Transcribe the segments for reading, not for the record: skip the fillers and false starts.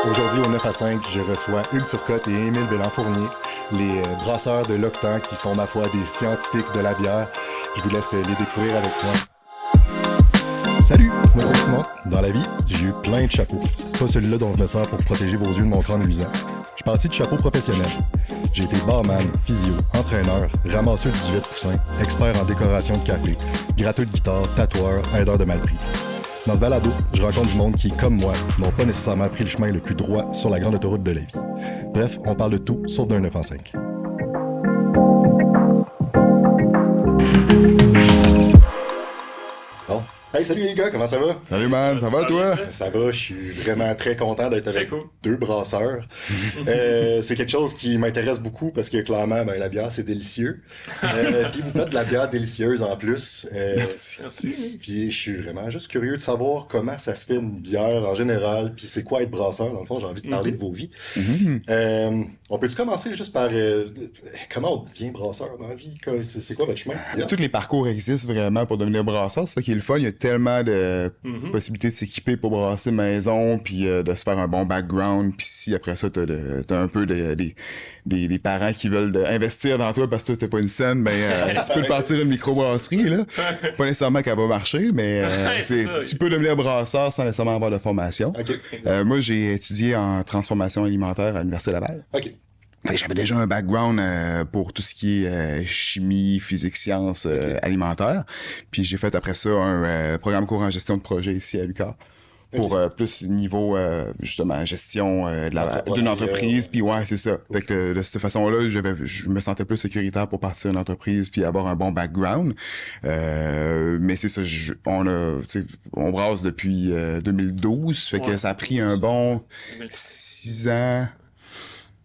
Aujourd'hui, au 9 à 5, je reçois Hugues Turcotte et Émile Bélan-Fournier, les brasseurs de l'Octan qui sont, ma foi, des scientifiques de la bière. Je vous laisse les découvrir avec moi. Salut, moi c'est Simon. Dans la vie, j'ai eu plein de chapeaux. Pas celui-là dont je me sers pour protéger vos yeux de mon crâne luisant. Je suis parti de chapeaux professionnels. J'ai été barman, physio, entraîneur, ramasseur de duvet de poussin, expert en décoration de café, gratteux de guitare, tatoueur, aideur de malpris. Dans ce balado, je rencontre du monde qui, comme moi, n'ont pas nécessairement pris le chemin le plus droit sur la grande autoroute de la vie. Bref, on parle de tout, sauf d'un 9 en 5. Bon. Hey, salut les gars, comment ça va? Salut man, ça va toi? Ça va, je suis vraiment très content d'être avec deux brasseurs. C'est quelque chose qui m'intéresse beaucoup parce que clairement, la bière, c'est délicieux. Puis vous faites de la bière délicieuse en plus. Merci. Puis je suis vraiment juste curieux de savoir comment ça se fait une bière en général, puis c'est quoi être brasseur. Dans le fond, j'ai envie de parler de vos vies. On peut-tu commencer juste par comment on devient brasseur dans la vie? C'est quoi votre chemin? Yes. Tous les parcours existent vraiment pour devenir brasseur, c'est ça qui est le fun. Il y a tellement de possibilités de s'équiper pour brasser maison, puis de se faire un bon background. Puis si après ça, t'as un peu des parents qui veulent investir dans toi parce que toi, t'as pas une scène, tu peux te partir une microbrasserie, là. Pas nécessairement qu'elle va marcher, mais tu peux devenir brasseur sans nécessairement avoir de formation. Okay. Moi, j'ai étudié en transformation alimentaire à l'Université Laval. OK. J'avais déjà un background pour tout ce qui est chimie, physique, sciences alimentaires. Puis j'ai fait après ça un programme cours en gestion de projet ici à l'UQAM pour plus niveau justement gestion d'une entreprise. Puis ouais, c'est ça. Fait que de cette façon-là, je me sentais plus sécuritaire pour partir d'une entreprise puis avoir un bon background. Mais c'est ça, on brasse depuis 2012. Fait que ça a pris un bon 6 ans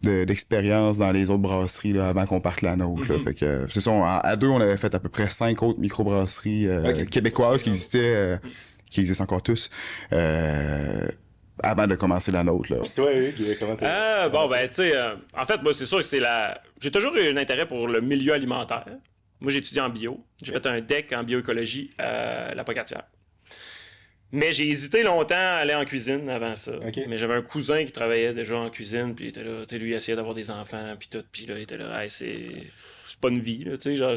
d'expérience dans les autres brasseries là, avant qu'on parte la nôtre. Là. Fait que c'est ça, à deux, on avait fait à peu près 5 autres microbrasseries québécoises qui existent encore tous avant de commencer la nôtre. Là. Puis toi, Hugues, comment t'es? Tu sais, en fait, moi, c'est sûr que j'ai toujours eu un intérêt pour le milieu alimentaire. Moi, j'ai étudié en bio. J'ai fait un DEC en bioécologie à la Pocatière. Mais j'ai hésité longtemps à aller en cuisine avant ça. Okay. Mais j'avais un cousin qui travaillait déjà en cuisine, puis il était là, tu sais, lui, il essayait d'avoir des enfants, puis tout, puis là, il était là, hey, c'est pas une vie, là, tu sais, genre,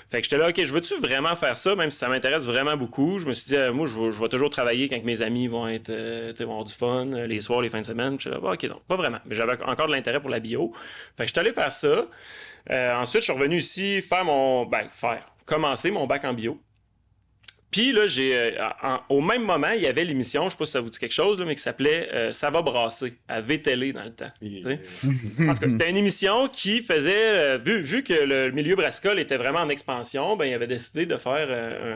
Fait que j'étais là, OK, je veux-tu vraiment faire ça, même si ça m'intéresse vraiment beaucoup? Je me suis dit, moi, je vais toujours travailler quand mes amis vont être, tu sais, vont avoir du fun, les soirs, les fins de semaine. Puis j'étais là, OK, non, pas vraiment. Mais j'avais encore de l'intérêt pour la bio. Fait que j'étais allé faire ça. Ensuite, je suis revenu ici commencer mon bac en bio. Puis là, au même moment, il y avait l'émission, je sais pas si ça vous dit quelque chose, là, mais qui s'appelait Ça va brasser, à VTL dans le temps. En tout cas, c'était une émission qui faisait, vu que le milieu brassicole était vraiment en expansion, il avait décidé de faire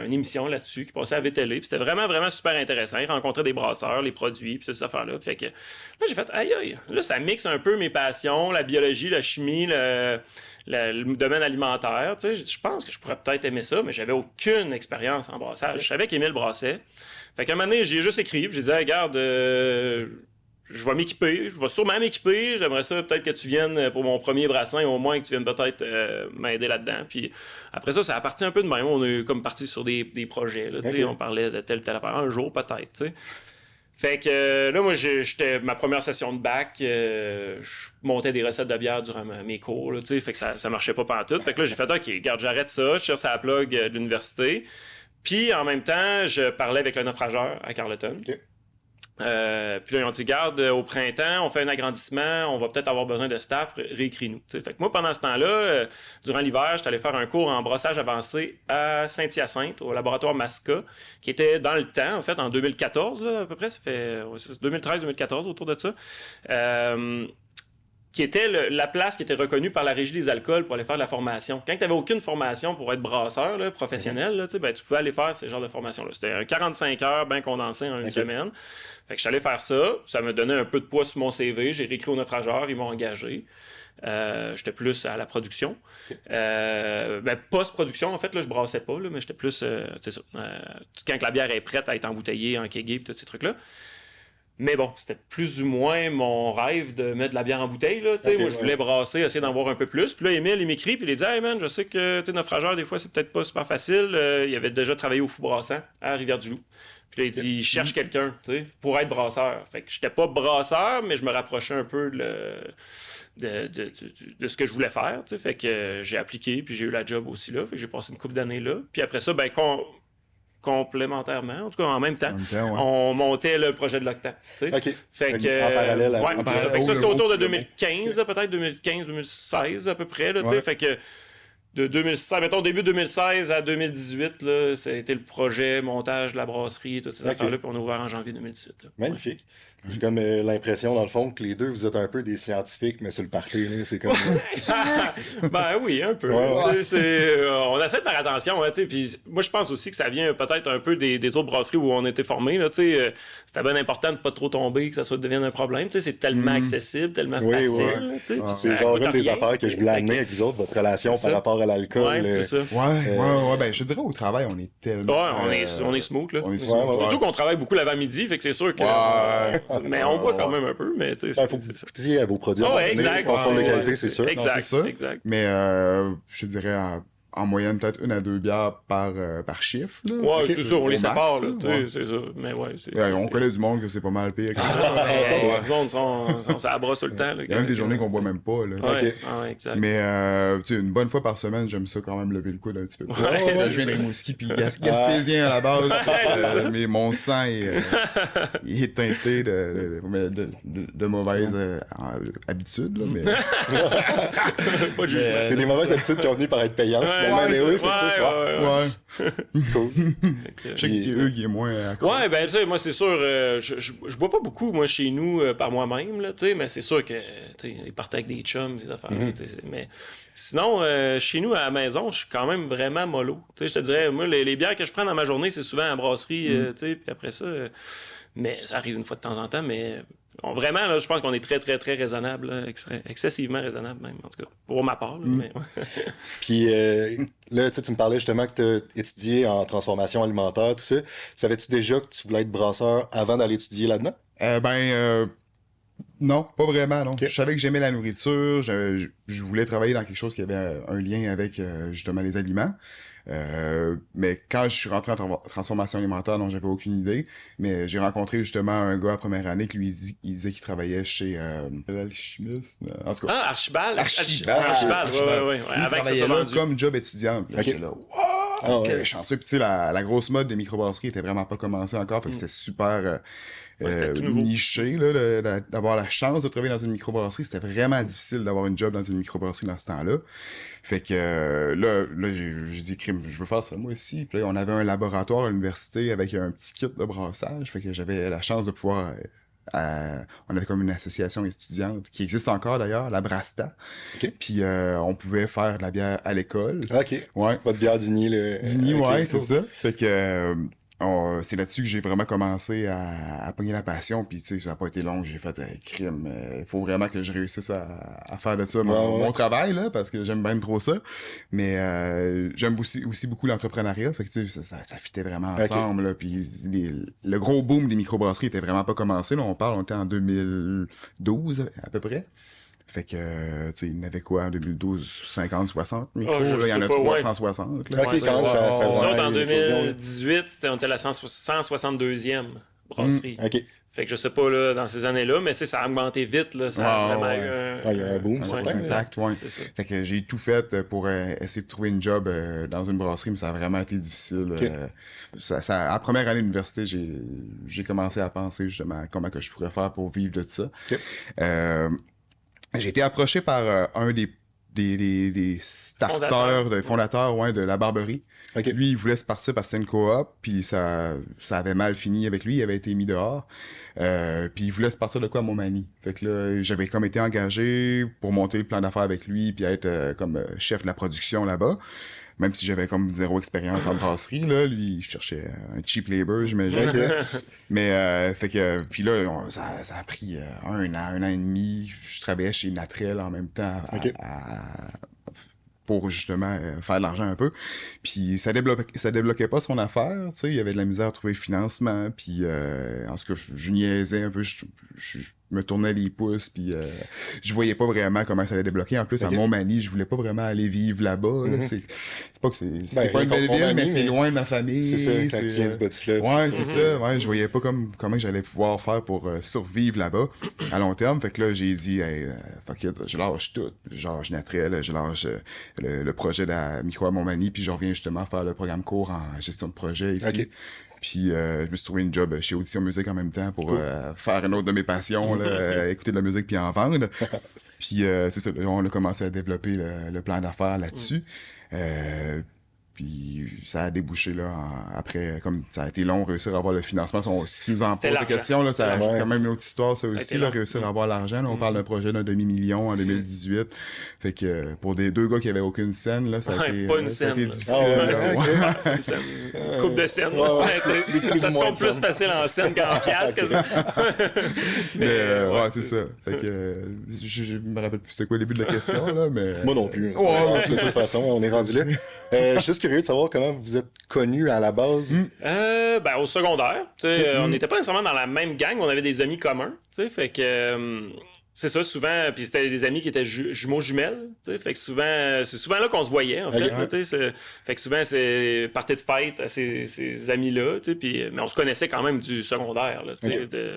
une émission là-dessus qui passait à VTL. Puis c'était vraiment, vraiment super intéressant. Il rencontrait des brasseurs, les produits, puis toutes ces affaires-là. Fait que là, j'ai fait, aïe, là, ça mixe un peu mes passions, la biologie, la chimie, le domaine alimentaire, tu sais, je pense que je pourrais peut-être aimer ça, mais j'avais aucune expérience en brassage. Je savais qu'Émile brassait. Fait qu'à un moment donné, j'ai juste écrit, puis j'ai dit, hey, regarde, je vais m'équiper, je vais sûrement m'équiper, j'aimerais ça peut-être que tu viennes pour mon premier brassin, au moins que tu viennes peut-être m'aider là-dedans. Puis après ça a parti un peu de même, on est comme parti sur des projets, là, okay. On parlait de telle affaire, un jour peut-être, tu sais. Fait que là, moi, j'étais ma première session de bac, je montais des recettes de bière durant mes cours, là, tu sais, fait que ça marchait pas pantoute. Fait que là, j'ai fait, OK, regarde, j'arrête ça, je cherche à la plug de l'université. Puis, en même temps, je parlais avec le naufrageur à Carleton. Okay. Puis là, ils ont dit, garde, au printemps, on fait un agrandissement, on va peut-être avoir besoin de staff, réécris-nous. T'sais. Fait que moi, pendant ce temps-là, durant l'hiver, j'étais allé faire un cours en brassage avancé à Saint-Hyacinthe, au laboratoire Masca, qui était dans le temps, en fait, en 2014, là, à peu près, ça fait 2013-2014, autour de ça. Qui était la place qui était reconnue par la Régie des alcools pour aller faire de la formation. Quand tu n'avais aucune formation pour être brasseur là, professionnel, là, tu pouvais aller faire ce genre de formation-là. C'était un 45 heures bien condensé en une semaine. Fait que je suis allé faire ça. Ça me donnait un peu de poids sur mon CV. J'ai réécrit au naufrageur. Ils m'ont engagé. J'étais plus à la production. Post-production, en fait, là, je brassais pas, là, mais j'étais plus, c'est ça. Quand la bière est prête à être embouteillée, enkeguée, puis tous ces trucs-là. Mais bon, c'était plus ou moins mon rêve de mettre de la bière en bouteille. Là, moi, je voulais brasser, essayer d'en voir un peu plus. Puis là, Émile, il m'écrit, puis il dit « Hey man, je sais que naufrageur, des fois, c'est peut-être pas super facile. Il avait déjà travaillé au Fou Brassant à Rivière-du-Loup. Puis là, il dit, il cherche quelqu'un, pour être brasseur. Fait que j'étais pas brasseur, mais je me rapprochais un peu de ce que je voulais faire, Fait que j'ai appliqué, puis j'ai eu la job aussi là. Fait que j'ai passé une couple d'années là. Puis après ça, complémentairement, en tout cas en même temps, on montait le projet de l'Octan. OK. Fait que, en parallèle. Fait que ça, c'était autour de 2015, peut-être 2015-2016 à peu près. Là, Fait que de 2016, mettons début 2016 à 2018, là, ça a été le projet, montage de la brasserie et toutes ces affaires-là, puis on a ouvert en janvier 2018. Là. Magnifique. J'ai comme l'impression, dans le fond, que les deux, vous êtes un peu des scientifiques, mais sur le party, là, c'est comme... Ben oui, un peu. On essaie de faire attention, puis moi, je pense aussi que ça vient peut-être un peu des autres brasseries où on était formés. C'était bien important de pas trop tomber, que ça devienne un problème. C'est tellement accessible, tellement facile. C'est genre une des affaires que je voulais amener avec vous autres, votre relation par rapport à l'alcool. Ouais, c'est ça. Ouais, ben je dirais au travail, on est tellement... Ouais, on est smooth, là. On est smooth, Surtout qu'on travaille beaucoup l'avant-midi, fait que c'est sûr que... mais on boit quand même un peu, mais tu sais... Il faut que vous goûtiez à vos produits. Exact. Contrôle de qualité, c'est sûr. Exact. Mais je dirais en moyenne peut-être 1 à 2 bières par chiffre. Là. Ouais, c'est ça, on les sépare, là. Ouais. C'est ça. Mais ouais, on connaît du monde que c'est pas mal pire. Du monde, ça brosse tout le temps. Là, il y a même des journées qu'on boit même pas. Là, ouais, exact. Mais une bonne fois par semaine, j'aime ça quand même lever le coude un petit peu. Je viens de Rimouski puis gaspésien à la base. Mais mon sang est teinté de mauvaises habitudes. Là, mais... c'est des mauvaises habitudes qui ont venu par être payantes. Cool. Je sais que Hugues est moins accro. Ouais, ben tu sais, moi c'est sûr, je bois pas beaucoup moi chez nous par moi-même là, tu sais, mais c'est sûr que tu sais, ils partent avec des chums, des affaires. Mais sinon, chez nous à la maison, je suis quand même vraiment mollo. Tu sais, je te dirais, moi les bières que je prends dans ma journée, c'est souvent à la brasserie, tu sais, puis après ça, mais ça arrive une fois de temps en temps, mais vraiment, là, je pense qu'on est très, très, très raisonnable, là, excessivement raisonnable même, en tout cas, pour ma part. Là, mais, Puis là, tu me parlais justement que tu as étudié en transformation alimentaire, tout ça. Savais-tu déjà que tu voulais être brasseur avant d'aller étudier là-dedans? Non, pas vraiment, non. Okay. Je savais que j'aimais la nourriture, je voulais travailler dans quelque chose qui avait un lien avec justement les aliments. Mais quand je suis rentré en transformation alimentaire, non, j'avais aucune idée. Mais j'ai rencontré justement un gars à première année qui lui il disait qu'il travaillait chez l'alchimiste. En tout cas. Archibald. Ouais. Il travaillait là comme job étudiant. J'étais là, wow, quel chanceux. Puis tu sais, la grosse mode des microbrasseries était vraiment pas commencée encore. Fait que c'était super niché, là, d'avoir la chance de travailler dans une microbrasserie. C'était vraiment difficile d'avoir une job dans une microbrasserie dans ce temps-là. Fait que là j'ai dit, je veux faire ça moi aussi. Puis là, on avait un laboratoire à l'université avec un petit kit de brassage. Fait que j'avais la chance de pouvoir... on avait comme une association étudiante qui existe encore d'ailleurs, la Brasta. Okay. Puis on pouvait faire de la bière à l'école. OK. Ouais. Pas de bière d'Uni. D'Uni, ouais, c'est ça. Fait que... c'est là-dessus que j'ai vraiment commencé à pogner la passion, puis tu sais, ça n'a pas été long, j'ai fait crime. Il faut vraiment que je réussisse à faire de ça mon travail, là, parce que j'aime bien trop ça. Mais j'aime aussi beaucoup l'entrepreneuriat, fait que tu sais, ça fitait vraiment ensemble, là, puis le gros boom des microbrasseries était vraiment pas commencé, là, on était en 2012 à peu près. Fait que, tu sais, il y en avait quoi en 2012? 50, 60 micros? Il y en a 360. Là. OK, quand ça va. En 2018, on était la 162e brasserie. OK. Fait que je sais pas, là, dans ces années-là, mais ça a augmenté vite, là. Ça a vraiment eu il y a un boom, exact, ouais. C'est ça. Fait que j'ai tout fait pour essayer de trouver une job dans une brasserie, mais ça a vraiment été difficile. Okay. À première année d'université, j'ai commencé à penser justement à comment que je pourrais faire pour vivre de ça. Okay. J'ai été approché par un des starters, des fondateurs de la Barberie. Okay. Lui, il voulait se partir parce que c'était une coop, puis ça avait mal fini avec lui, il avait été mis dehors. Puis il voulait se partir de quoi à Montmagny. Fait que là, j'avais comme été engagé pour monter le plan d'affaires avec lui, puis être comme chef de la production là-bas. Même si j'avais comme 0 expérience en brasserie, là, lui, il cherchait un cheap labor, j'imagine. Mais, fait que, puis là, ça a pris un an et demi. Je travaillais chez Natrel en même temps pour justement faire de l'argent un peu. Puis ça débloquait pas son affaire, tu sais, il y avait de la misère à trouver le financement, puis en tout cas, je niaisais un peu, je me tournais les pouces, puis je voyais pas vraiment comment ça allait débloquer. En plus, à Montmagny, je voulais pas vraiment aller vivre là-bas. Là. C'est pas que c'est pas une belle ville, mais c'est loin de ma famille. C'est ça, quand tu viens du bas du fleuve. Ouais, c'est ça. Ouais, je voyais pas comment j'allais pouvoir faire pour survivre là-bas à long terme. Fait que là, j'ai dit, hey, fuck it, je lâche tout. Je lâche Natrel, je lâche le projet de la micro à Montmagny, puis je reviens justement faire le programme court en gestion de projet ici. Okay. Puis je me suis trouvé une job chez Audition Musique en même temps pour faire une autre de mes passions, là, écouter de la musique puis en vendre. Puis c'est ça, on a commencé à développer le plan d'affaires là-dessus. Puis ça a débouché là après, comme ça a été long réussir à avoir le financement. Si tu nous en poses la question, là, c'est quand même une autre histoire ça aussi, là, réussir à avoir l'argent. Là, on parle d'un projet d'un demi-million en 2018. Fait que pour des deux gars qui avaient aucune scène, là, ça a été difficile. Coupe de scène. Ça se compte plus facile en scène qu'en pièce. Mais c'est ça. Fait que je me rappelle plus c'est quoi le début de la question, là, mais... Moi non plus. De toute façon, on est rendu là. Je suis juste curieux de savoir comment vous êtes connus à la base. Au secondaire. On n'était pas nécessairement dans la même gang, on avait des amis communs. Fait que c'est ça, souvent, puis c'était des amis qui étaient jumeaux jumelles. Fait que c'est souvent là qu'on se voyait, en fait. Là, fait que souvent, c'est partie de fête à ces amis-là. Mais on se connaissait quand même du secondaire, là,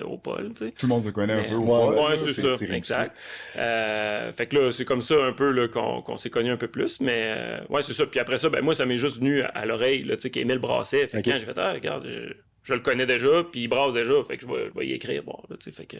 au pôle. Tout le monde se connaît un peu au pôle. Ouais, c'est ça, exact. Fait que là, c'est comme ça un peu là, qu'on s'est connus un peu plus. Mais ouais, c'est ça. Puis après ça, moi, ça m'est juste venu à l'oreille qu'Émile brassait. Fait que quand j'ai fait, regarde... Je le connais déjà, puis il brasse déjà, fait que je vais y écrire. Bon, là, fait que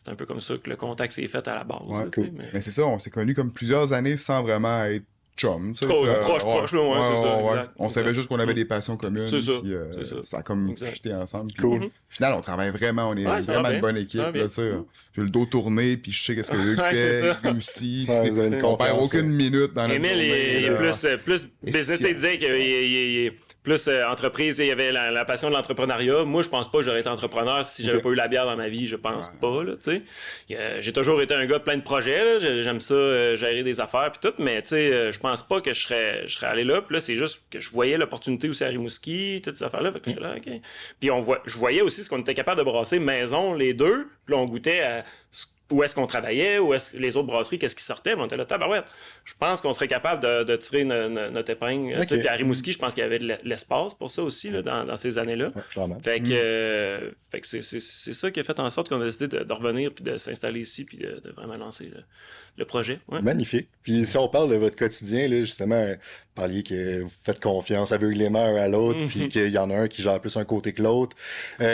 c'est un peu comme ça que le contact s'est fait à la base. Ouais, là, cool. Mais c'est ça, on s'est connus comme plusieurs années sans vraiment être chum. Proche, là, c'est ça. Exact, on savait juste qu'on avait des passions communes. C'est ça. Puis, ça a comme fité ensemble. Puis, cool. Au final, on travaille vraiment, on est vraiment une bonne équipe. Là, j'ai le dos tourné, puis je sais qu'est-ce que eux fait, lui aussi. On perd aucune minute dans notre journée. Émile est plus business, il disait qu'il est plus entreprise, il y avait la passion de l'entrepreneuriat. Moi, je pense pas que j'aurais été entrepreneur si j'avais pas eu la bière dans ma vie. Je pense pas, là, tu sais. J'ai toujours été un gars plein de projets, là. J'aime ça, gérer des affaires puis tout, mais tu sais, je pense pas que je serais allé là. Puis là, c'est juste que je voyais l'opportunité aussi à Rimouski, toutes ces affaires-là. Fait que j'étais là, OK. Puis je voyais aussi ce qu'on était capable de brasser maison, les deux. Puis là, on goûtait à où est-ce qu'on travaillait, où est-ce que les autres brasseries, qu'est-ce qui sortait. On était là, tabarouette. Je pense qu'on serait capable de tirer notre épingle. Puis à Rimouski, je pense qu'il y avait de l'espace pour ça aussi là, dans ces années-là. Fait que c'est ça qui a fait en sorte qu'on a décidé de revenir puis de s'installer ici puis de vraiment lancer le projet. Ouais. Magnifique. Puis si on parle de votre quotidien, là, justement, vous parliez que vous faites confiance aveuglément un à l'autre, puis qu'il y en a un qui gère plus un côté que l'autre.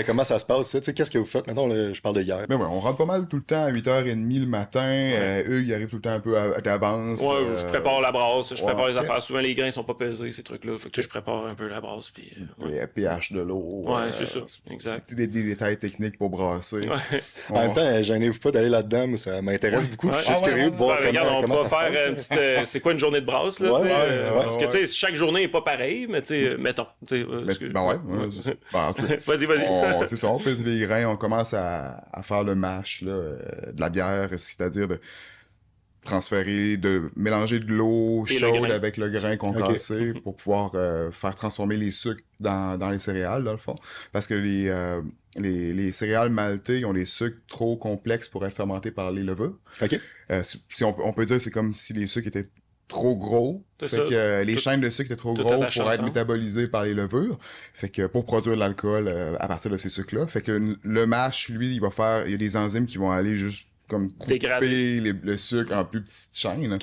Comment ça se passe, ça? Qu'est-ce que vous faites? Maintenant, je parle de hier. Ben ouais, on rentre pas mal tout le temps à 8h30 le matin. Eux, ils arrivent tout le temps un peu d'avance. Ouais, je prépare la brasse, je prépare les affaires. Souvent, les grains sont pas pesés, ces trucs-là. Fait que je prépare un peu la brasse. Puis, les pH de l'eau. Ouais, c'est ça. Exact. Des détails techniques pour brasser. En même temps, gênez-vous pas d'aller là-dedans. Moi, ça m'intéresse beaucoup. Je suis juste curieux de voir comment ça se passe. Une petite, c'est quoi une journée de brasse, là? Parce que, tu sais, chaque journée est pas pareille, mais tu sais, mettons. Vas-y. C'est ça, on pèse les grains, on commence à faire le mash là, de la bière, c'est-à-dire de mélanger de l'eau chaude avec le grain concassé pour pouvoir faire transformer les sucres dans les céréales, dans le fond. Parce que les céréales maltées, ils ont des sucres trop complexes pour être fermentés par les levures. Si on peut dire c'est comme si les sucres étaient trop gros. Fait que les chaînes de sucre étaient trop gros pour être métabolisés par les levures. Fait que pour produire de l'alcool à partir de ces sucres-là. Fait que le mash, lui, il y a des enzymes qui vont aller juste comme couper le sucre en plus petites chaînes.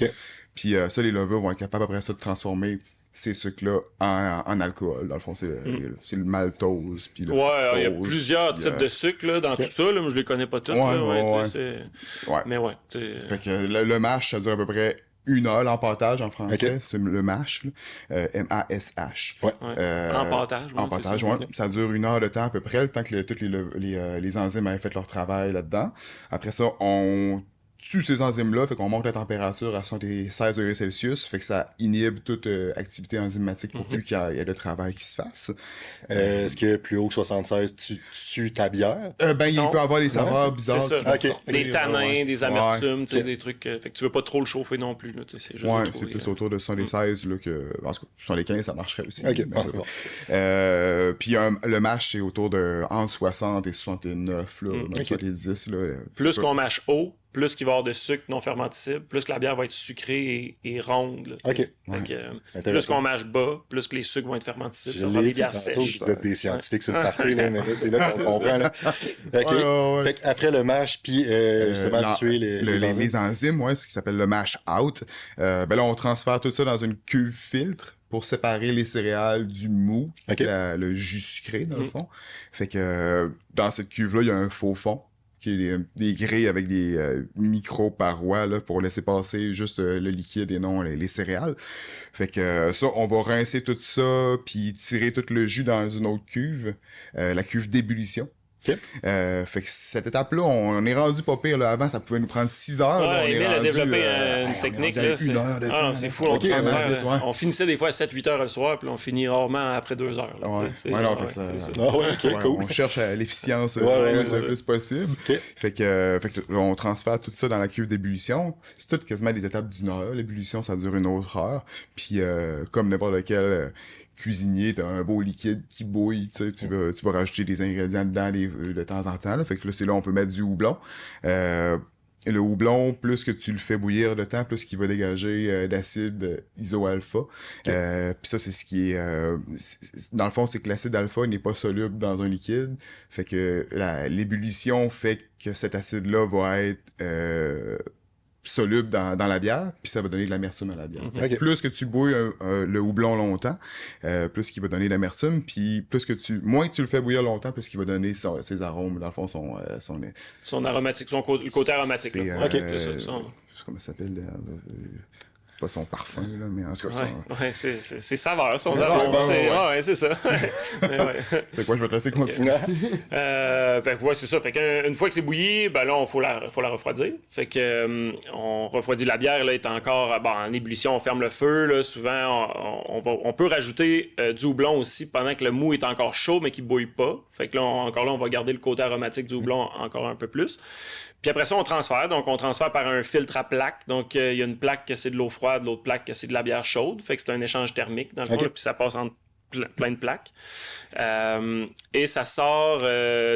Puis ça, les levures vont être capables après ça de transformer ces sucres-là en alcool. Dans le fond, c'est le maltose. Puis le fructose, il y a plusieurs types de sucres là, dans tout ça. Là, mais je les connais pas tous. Mais ouais. Fait que le mash, ça dure à peu près 1 heure, l'empâtage en français, c'est le mash, M-A-S-H. Empâtage, ouais. Ça dure 1 heure de temps à peu près, le temps que toutes les enzymes aient fait leur travail là-dedans. Après ça, on tue ces enzymes-là, fait qu'on monte la température à 76 degrés Celsius, fait que ça inhibe toute activité enzymatique pour plus qu'il y ait de travail qui se fasse. Est-ce que plus haut que 76, tu tues ta bière? Il peut avoir des saveurs bizarres. C'est ça. Qui vont sortir, Des tanins, des amertumes, Ouais. des trucs. Fait que tu veux pas trop le chauffer non plus. Là, c'est juste Ouais, de c'est trouver, plus autour de 76 là, que. En tout cas, 75, ça marcherait aussi. Ok, Mais, c'est bon. Puis le mash, c'est autour de entre 60 et 69, là, même 70. Là, plus qu'on mâche haut, plus qu'il va y avoir de sucre non fermenticible, plus que la bière va être sucrée et ronde. Là, OK. Fait que, plus qu'on mâche bas, plus que les sucres vont être fermenticibles. Je Ça va faire l'ai des dit bières tantôt, sèches. vous êtes des scientifiques sur le party, là, mais là, c'est là qu'on comprend. Là. OK. Ouais. Fait après le mash, puis justement, tuer les enzymes. Les enzymes, ouais, ce qui s'appelle le mash out. Là, on transfère tout ça dans une cuve filtre pour séparer les céréales du mou, OK. le jus sucré, dans le fond. Fait que dans cette cuve-là, il y a un faux fond, qui est des grilles avec des micro-parois là, pour laisser passer juste le liquide et non les céréales. Fait que ça, on va rincer tout ça, puis tirer tout le jus dans une autre cuve, la cuve d'ébullition. OK. Fait que cette étape-là, on est rendu pas pire. Là. Avant, ça pouvait nous prendre 6 heures. Là, on est Emile a rendu, développé une on technique. est rendu à Là, une heure de temps. c'est là. fou, on Ok, transfère. vite, ouais. On finissait des fois à 7-8 heures le soir, puis on finit rarement après 2 heures. Là, Ouais. tu sais, Ouais, non, c'est fait que ça- c'est Ah ouais, OK, Ouais, cool. on cherche à l'efficience ouais, le c'est plus possible. OK. Fait que là, on transfère tout ça dans la cuve d'ébullition. C'est tout quasiment des étapes d'une heure. L'ébullition, ça dure une autre heure. Puis comme n'importe quel cuisinier, t'as un beau liquide qui bouille, tu sais, tu vas rajouter des ingrédients dedans de temps en temps. Là. Fait que là, c'est là on peut mettre du houblon. Le houblon, plus que tu le fais bouillir de temps, plus qu'il va dégager d'acide iso-alpha. Puis ça, c'est ce qui est... dans le fond, c'est que l'acide alpha n'est pas soluble dans un liquide. Fait que l'ébullition fait que cet acide-là va être soluble dans la bière, puis ça va donner de l'amertume à la bière. Fait que plus que tu bouilles le houblon longtemps, plus qu'il va donner de l'amertume, puis moins que tu le fais bouillir longtemps, plus qu'il va donner ses arômes, dans le fond, son aromatique, le côté aromatique. c'est, Là. euh, C'est ça, comment ça s'appelle pas son parfum, là, mais en tout cas, c'est saveur, son Ouais, arôme. ouais. C'est ça. Mais ouais. Fait quoi, je vais te laisser continuer. Fait que ouais, c'est ça. Fait qu'une fois que c'est bouilli, ben là, faut la refroidir. Fait que on refroidit la bière, là, est encore en ébullition, on ferme le feu. Là, souvent, on peut rajouter du houblon aussi pendant que le mou est encore chaud, mais qui bouille pas. Fait que là, on va garder le côté aromatique du houblon encore un peu plus. Puis après ça, on transfère. Donc, on transfère par un filtre à plaque. Donc, il y a une plaque que c'est de l'eau froide, l'autre plaque que c'est de la bière chaude. Fait que c'est un échange thermique, dans le fond, là, puis ça passe entre plein de plaques. Et ça sort,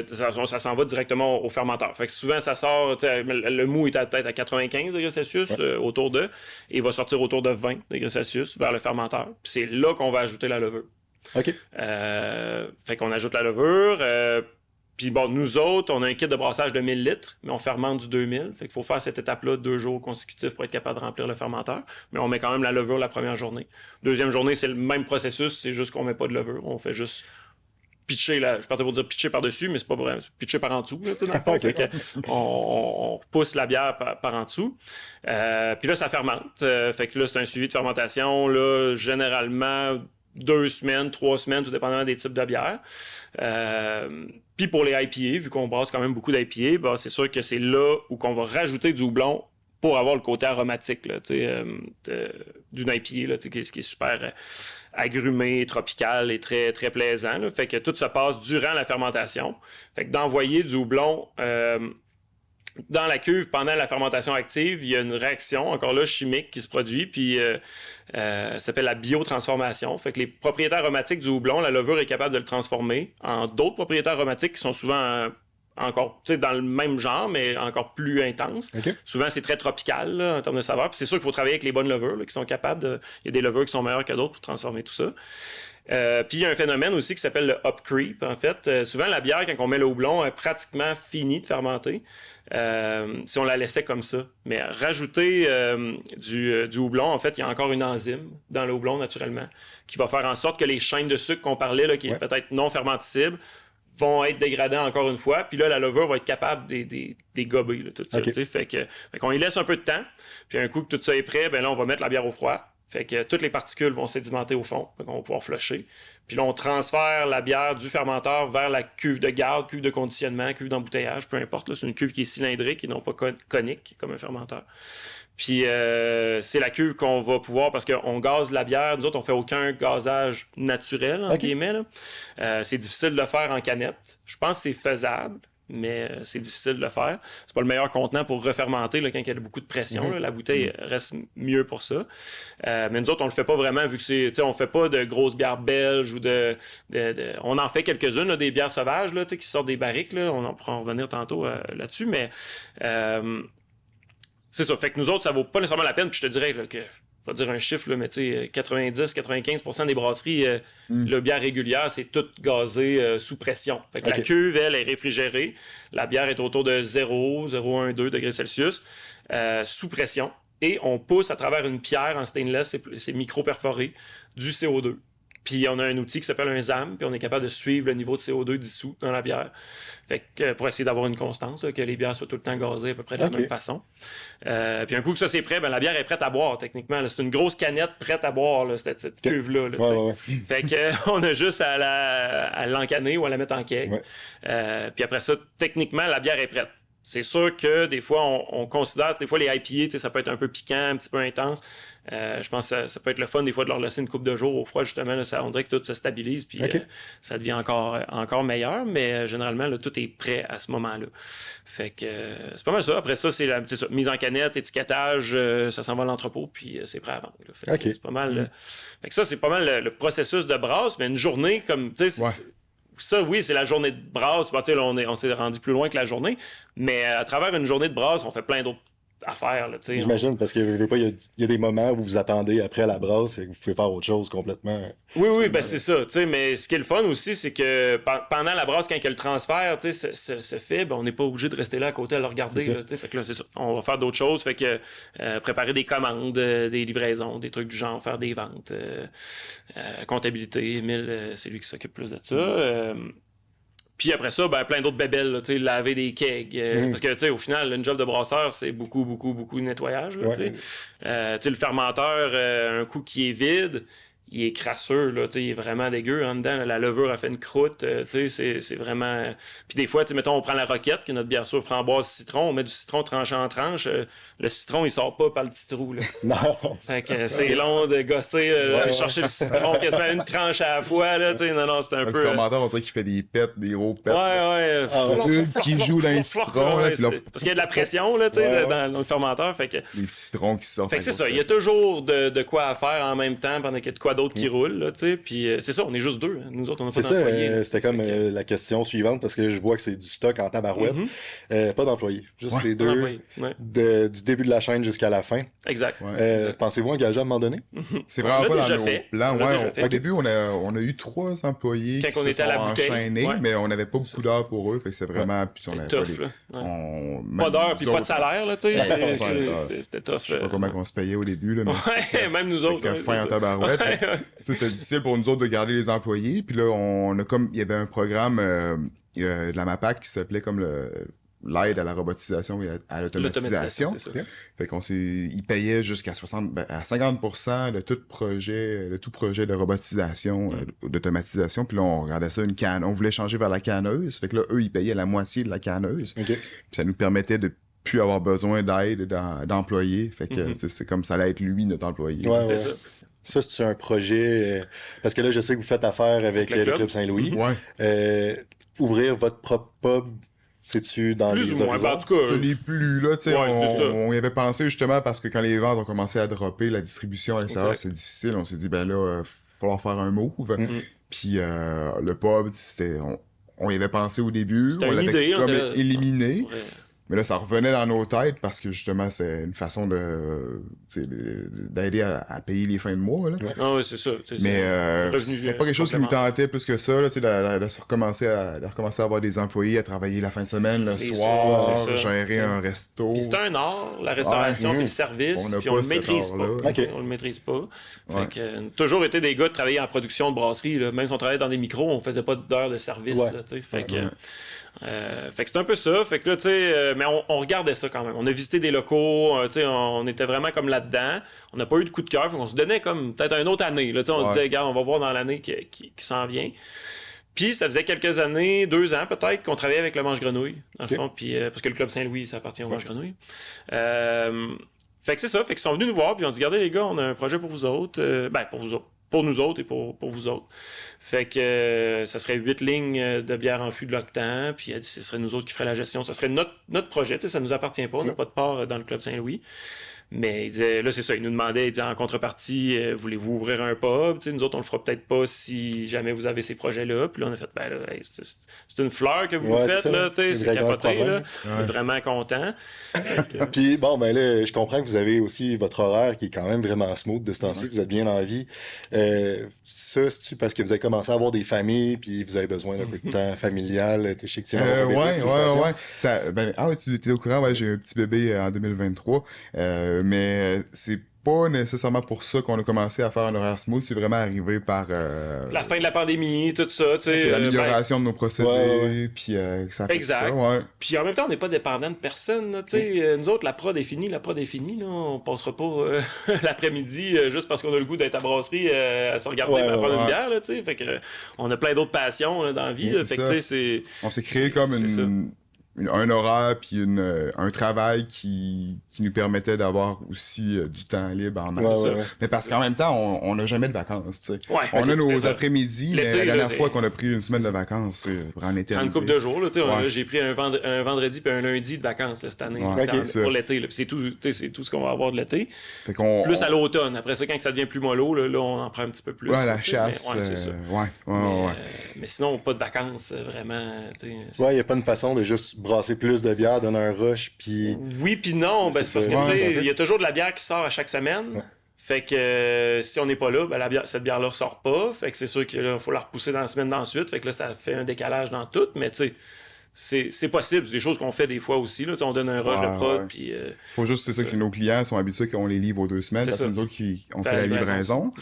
ça s'en va directement au fermenteur. Fait que souvent, ça sort, le mou est peut-être à 95 degrés Celsius, autour de, et il va sortir autour de 20 degrés Celsius vers le fermenteur. Puis c'est là qu'on va ajouter la levure. OK. Fait qu'on ajoute la levure. Puis bon, nous autres, on a un kit de brassage de 1000 litres, mais on fermente du 2000. Fait qu'il faut faire cette étape-là 2 jours consécutifs pour être capable de remplir le fermenteur. Mais on met quand même la levure la première journée. Deuxième journée, c'est le même processus, c'est juste qu'on met pas de levure. On fait juste pitcher, je partais pour dire pitcher par-dessus, mais c'est pas vrai. C'est pitcher par en dessous, là, dans le fond. Fait que on repousse la bière par en dessous. Puis là, ça fermente. Fait que là, c'est un suivi de fermentation, là, généralement 2 semaines, 3 semaines, tout dépendamment des types de bières. Puis pour les IPA, vu qu'on brasse quand même beaucoup d'IPA, ben c'est sûr que c'est là où qu'on va rajouter du houblon pour avoir le côté aromatique là, d'une IPA, là, qui est super agrumé, tropical et très, très plaisant. Là. Fait que tout se passe durant la fermentation. Fait que d'envoyer du houblon dans la cuve pendant la fermentation active, il y a une réaction, encore là, chimique qui se produit, puis ça s'appelle la biotransformation. Fait que les propriétés aromatiques du houblon, la levure est capable de le transformer en d'autres propriétés aromatiques qui sont souvent encore dans le même genre, mais encore plus intenses. Okay. Souvent, c'est très tropical là, en termes de saveur. Puis c'est sûr qu'il faut travailler avec les bonnes levures là, qui sont capables de... Il y a des levures qui sont meilleures que d'autres pour transformer tout ça. Puis il y a un phénomène aussi qui s'appelle le hop creep. En fait, souvent la bière, quand on met le houblon, est pratiquement finie de fermenter si on la laissait comme ça. Mais rajouter du houblon, en fait, il y a encore une enzyme dans le houblon naturellement qui va faire en sorte que les chaînes de sucre qu'on parlait, là, qui est peut-être non fermenticible, vont être dégradées encore une fois. Puis là, la levure va être capable des gober, là, tout ça. Fait qu'on y laisse un peu de temps. Puis un coup que tout ça est prêt, ben là, on va mettre la bière au froid. Fait que toutes les particules vont sédimenter au fond. Fait qu'on va pouvoir flusher. Puis là, on transfère la bière du fermenteur vers la cuve de garde, cuve de conditionnement, cuve d'embouteillage, peu importe. Là, c'est une cuve qui est cylindrique et non pas conique, comme un fermenteur. Puis c'est la cuve qu'on va pouvoir, parce qu'on gaze la bière. Nous autres, on fait aucun gazage naturel, entre guillemets. Là. C'est difficile de le faire en canette. Je pense que c'est faisable, mais c'est difficile de le faire. C'est pas le meilleur contenant pour refermenter là, quand il y a beaucoup de pression. Là, la bouteille reste mieux pour ça. Mais nous autres, on le fait pas vraiment, vu que c'est, on fait pas de grosses bières belges ou on en fait quelques-unes, là, des bières sauvages là, qui sortent des barriques. Là. On en pourra en revenir tantôt là-dessus, mais c'est ça. Fait que nous autres, ça vaut pas nécessairement la peine. Puis je te dirais là, que, je vais dire un chiffre, là, mais tu sais, 90-95% des brasseries, la bière régulière, c'est tout gazé sous pression. Fait que la cuve, elle, est réfrigérée. La bière est autour de 0,12 degrés Celsius sous pression. Et on pousse à travers une pierre en stainless, c'est micro-perforé, du CO2. Puis on a un outil qui s'appelle un ZAM, puis on est capable de suivre le niveau de CO2 dissous dans la bière. Fait que pour essayer d'avoir une constance, là, que les bières soient tout le temps gazées à peu près de la même façon. Puis un coup que ça c'est prêt, ben la bière est prête à boire techniquement. Là. C'est une grosse canette prête à boire, là, cette cuve-là. Là, fait que on a juste à l'encanner ou à la mettre en keg. Puis après ça, techniquement, la bière est prête. C'est sûr que des fois, on considère, des fois les IPA, ça peut être un peu piquant, un petit peu intense. Je pense que ça peut être le fun des fois de leur laisser une couple de jours au froid, justement. Là, on dirait que tout se stabilise, puis ça devient encore meilleur, mais généralement, là, tout est prêt à ce moment-là. Fait que c'est pas mal ça. Après ça, c'est ça, mise en canette, étiquetage, ça s'en va à l'entrepôt, puis c'est prêt à vendre. Fait que c'est pas mal. Fait que ça, c'est pas mal le processus de brasse, mais une journée comme, tu sais, ça, oui, c'est la journée de brasse. Bah, là, on s'est rendu plus loin que la journée. Mais à travers une journée de brasse, on fait plein d'autres affaires. Là, j'imagine, parce qu'il y a des moments où vous vous attendez après la brasse et que vous pouvez faire autre chose complètement. Oui, ben c'est ça. Mais ce qui est le fun aussi, c'est que pendant la brasse, quand le transfert se fait, ben, on n'est pas obligé de rester là à côté à le regarder. Là, fait que là, c'est ça. On va faire d'autres choses. Fait que préparer des commandes, des livraisons, des trucs du genre, faire des ventes, comptabilité. Émile, c'est lui qui s'occupe plus de ça. Puis après ça, ben, plein d'autres bébelles, là, laver des kegs. Parce que, au final, une job de brasseur, c'est beaucoup de nettoyage. Là, le fermenteur, un coup qui est vide, il est crasseux, là, il est vraiment dégueu en dedans. Là, la levure a fait une croûte, c'est vraiment... Puis des fois, mettons, on prend la roquette, qui est notre bière sûre framboise citron, on met du citron tranché en tranches. Le citron, il sort pas par le petit trou. Là. Non. Fait que c'est long de gosser, aller chercher le citron, quasiment une tranche à la fois. Là, non, c'est un peu... Le fermenteur, on dirait qu'il fait des pets, des gros pets. Qui joue dans les citrons. Là, parce qu'il y a de la pression là, dans le fermenteur. Fait que... Les citrons qui sortent. Fait que c'est ça, il y a toujours de quoi à faire en même temps pendant qu'il y a de quoi d'autre qui roule, là, tu sais, puis c'est ça, on est juste deux, hein. Nous autres, on n'a pas d'employés. C'était comme la question suivante, parce que je vois que c'est du stock en tabarouette. Pas d'employés, juste les deux, du début de la chaîne jusqu'à la fin. Exact. Pensez-vous engager à un moment donné? C'est vraiment pas dans nos plans. Au début, on a eu 3 employés qui se sont enchaînés, mais on n'avait pas beaucoup d'heures pour eux, fait que c'est vraiment... Puis on avait pas d'heures, puis pas de salaire, là, tu sais. C'était tough. Je sais pas comment on se payait au début, là, mais même nous autres. C'était fin en tabarouette. C'est difficile pour nous autres de garder les employés. Puis là, il y avait un programme de la MAPAC qui s'appelait comme l'aide à la robotisation et à l'automatisation. Fait ils payaient jusqu'à 50% de tout projet de robotisation, d'automatisation. Puis là, on regardait ça une canne. On voulait changer vers la canneuse. Fait que là, eux, ils payaient la moitié de la canneuse. Puis ça nous permettait de plus avoir besoin d'aide d'employés. Fait que c'est comme ça allait être lui, notre employé. Ouais. Ça, c'est un projet... parce que là, je sais que vous faites affaire avec le Club Saint-Louis. Ouvrir votre propre pub, c'est-tu dans plus les ou moins, en tout cas, ça n'est plus, là, tu sais, on y avait pensé justement parce que quand les ventes ont commencé à dropper, la distribution à l'extérieur, c'est difficile. On s'est dit, ben là, il va falloir faire un move. Puis le pub, on y avait pensé au début. On l'avait comme éliminé. Mais là, ça revenait dans nos têtes parce que justement, c'est une façon d'aider à payer les fins de mois. Là. Ah oui, c'est ça. Mais c'est pas quelque chose qui nous tentait plus que ça. Là, de recommencer à avoir des employés, à travailler la fin de semaine, le soir, gérer un resto. Puis c'est un art, la restauration puis le service. Puis on le maîtrise pas. On le maîtrise pas. Fait que, toujours été des gars de travailler en production de brasserie. Là. Même si on travaillait dans des micros, on faisait pas d'heures de service. Là, fait que c'est un peu ça. Fait que là, tu sais, mais on regardait ça quand même. On a visité des locaux, on était vraiment comme là-dedans. On n'a pas eu de coup de cœur, on se donnait comme peut-être une autre année. Là, on se disait, regarde, on va voir dans l'année qui s'en vient. Puis ça faisait quelques années, 2 ans peut-être, qu'on travaillait avec le Manche-Grenouille, dans le fond, puis, parce que le Club Saint-Louis, ça appartient au Manche-Grenouille. Fait que c'est ça, fait qu'ils sont venus nous voir, puis on dit, regardez les gars, on a un projet pour vous autres. Pour vous autres. Pour nous autres et pour vous autres. Fait que ça serait 8 lignes de bière en fût de l'Octan, puis elle dit, ce serait nous autres qui ferions la gestion. Ça serait notre projet, ça nous appartient pas, on n'a pas de part dans le Club Saint-Louis. Mais il disait, là, c'est ça, il nous demandait, il disait, en contrepartie, voulez-vous ouvrir un pub? Nous autres, on le fera peut-être pas si jamais vous avez ces projets-là. Puis là, on a fait, ben là, c'est une fleur que vous faites, là, c'est capoté, là. On est vraiment content. Puis bon, ben là, je comprends que vous avez aussi votre horaire qui est quand même vraiment smooth de ce temps-ci, vous êtes bien en vie. Ça, c'est-tu parce que vous avez commencé à avoir des familles, puis vous avez besoin d'un peu de temps familial? Je sais que tu ouais. Tu étais au courant, j'ai eu un petit bébé en 2023. Mais c'est pas nécessairement pour ça qu'on a commencé à faire un horaire smooth, c'est vraiment arrivé par... la fin de la pandémie, tout ça, tu sais. L'amélioration de nos procédés, puis ça fait exact. Ça, Puis en même temps, on n'est pas dépendant de personne, tu sais. Nous autres, la prod est finie, là, on passera pas l'après-midi juste parce qu'on a le goût d'être à brasserie à se regarder et à prendre une bière, là, tu sais. Fait que on a plein d'autres passions là, dans la vie, là, fait que, tu sais, on s'est créé comme un horaire puis un travail qui nous permettait d'avoir aussi du temps libre en masse. Mais parce qu'en même temps, on n'a jamais de vacances, tu sais. On a nos après-midi, mais la dernière fois qu'on a pris une semaine de vacances, c'est en été. En une couple de jours, là, tu sais. J'ai pris un vendredi puis un lundi de vacances là, cette année pour l'été. Puis c'est tout ce qu'on va avoir de l'été. Plus à l'automne. Après ça, quand ça devient plus mollo, là, on en prend un petit peu plus. Ouais, la chasse. C'est ça. Mais sinon, pas de vacances, vraiment. Il n'y a pas une façon de juste brasser plus de bière, donner un rush, puis... Oui, puis non, c'est parce que, tu sais, il y a toujours de la bière qui sort à chaque semaine. Fait que si on n'est pas là, ben cette bière-là sort pas. Fait que c'est sûr qu'il faut la repousser dans la semaine d'ensuite. Fait que là, ça fait un décalage dans tout, mais tu sais... C'est possible, c'est des choses qu'on fait des fois aussi. Là. On donne un rush de prod. Puis, faut juste, c'est ça que nos clients sont habitués qu'on les livre aux 2 semaines. Parce que c'est nous autres qui on fait la livraison.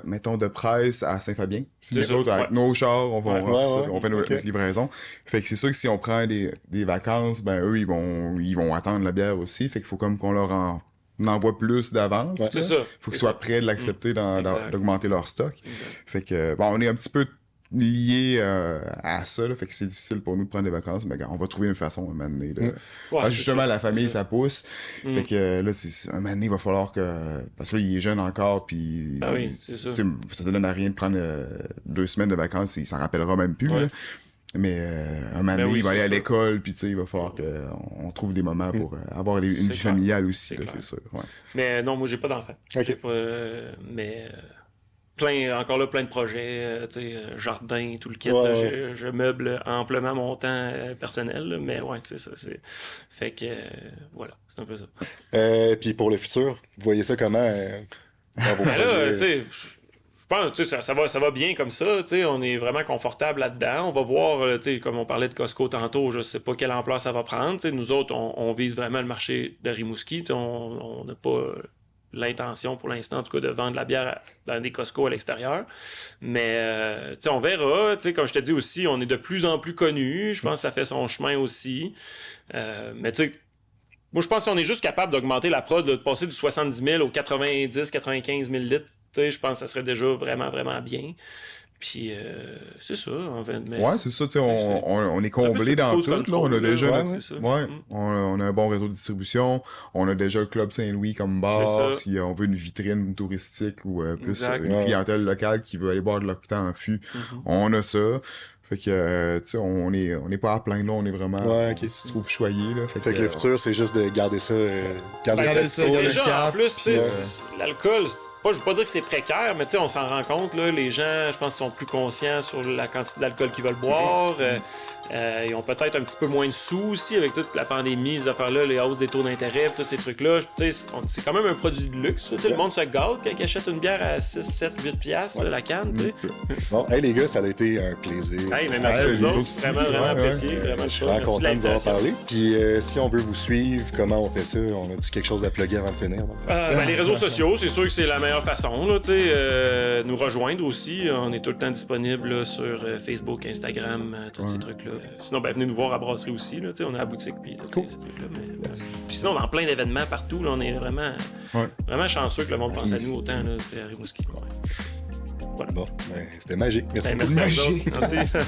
Mettons de Presse à Saint-Fabien. Nous autres, avec nos chars, on fait notre livraison. Fait que c'est sûr que si on prend des vacances, ben eux, ils vont attendre la bière aussi. Fait qu'il faut comme qu'on leur envoie plus d'avance. C'est ça. Faut qu'ils soient prêts de l'accepter, d'augmenter leur stock. Fait que, on est un petit peu lié à ça, là, fait que c'est difficile pour nous de prendre des vacances, mais on va trouver une façon un moment donné justement la famille ça pousse, fait que là un moment donné il va falloir que, parce que là il est jeune encore, puis ça te donne à rien de prendre 2 semaines de vacances, il s'en rappellera même plus là. Mais un moment donné, il va aller à l'école, puis tu sais, il va falloir qu'on trouve des moments pour avoir une vie familiale aussi, là, c'est sûr. Mais non, moi j'ai pas d'enfant. Mais encore là, plein de projets, jardin, tout le kit. Je meuble amplement mon temps personnel, là, mais c'est ça. Fait que, voilà, c'est un peu ça. Puis pour le futur, vous voyez ça comment dans vos projets? Je pense, ça va bien comme ça, on est vraiment confortable là-dedans. On va voir, comme on parlait de Costco tantôt, je sais pas quelle ampleur ça va prendre. Nous autres, on vise vraiment le marché de Rimouski. On n'a pas l'intention pour l'instant, en tout cas, de vendre la bière dans des Costco à l'extérieur. Mais, on verra. Comme je te dis aussi, on est de plus en plus connus. Je pense que ça fait son chemin aussi. Mais moi, je pense qu'on est juste capable d'augmenter la prod, de passer du 70 000 au 90, 95 000 litres. Je pense que ça serait déjà vraiment, vraiment bien. Puis, c'est ça. C'est ça, on est comblé dans tout, là. On a déjà on a un bon réseau de distribution. On a déjà le Club Saint-Louis comme bar. Si on veut une vitrine touristique ou plus une clientèle locale qui veut aller boire de l'Octan en fût, on a ça. Fait que, on est pas à plein là, on est vraiment, on se trouve choyé, là. Fait que le futur, c'est juste de garder ça, déjà, en plus, l'alcool, je veux pas dire que c'est précaire, mais on s'en rend compte, là, les gens, je pense, sont plus conscients sur la quantité d'alcool qu'ils veulent boire. Ils ont peut-être un petit peu moins de sous aussi avec toute la pandémie, ces affaires-là, les hausses des taux d'intérêt, tous ces trucs-là. C'est quand même un produit de luxe. Le monde se gâte quand il achète une bière à 6, 7, 8 piastres, la canne. Bon, les gars, ça a été un plaisir. Hey, mais merci Ouais, aux nous autres. aussi. Vraiment Ouais, apprécié. ouais. Vraiment Je suis vraiment content de vous avoir l'invitation. parlé. Puis si on veut vous suivre, comment on fait ça? On a-tu quelque chose à plugger avant de finir? Donc? Les réseaux sociaux, c'est sûr que c'est la meilleure façon. Là, nous rejoindre aussi. On est tout le temps disponible là, sur Facebook, Instagram, tous ces trucs-là. Sinon, venez nous voir à Brasserie aussi. Là, on a la boutique puis tous ces trucs-là. Mais, Yes. Puis sinon, dans plein d'événements partout, là, on est vraiment chanceux que le monde pense à nous autant là, à Rimouski. Ouais. Voilà. Bon, c'était magique. Merci beaucoup. Merci à vous autres. Merci.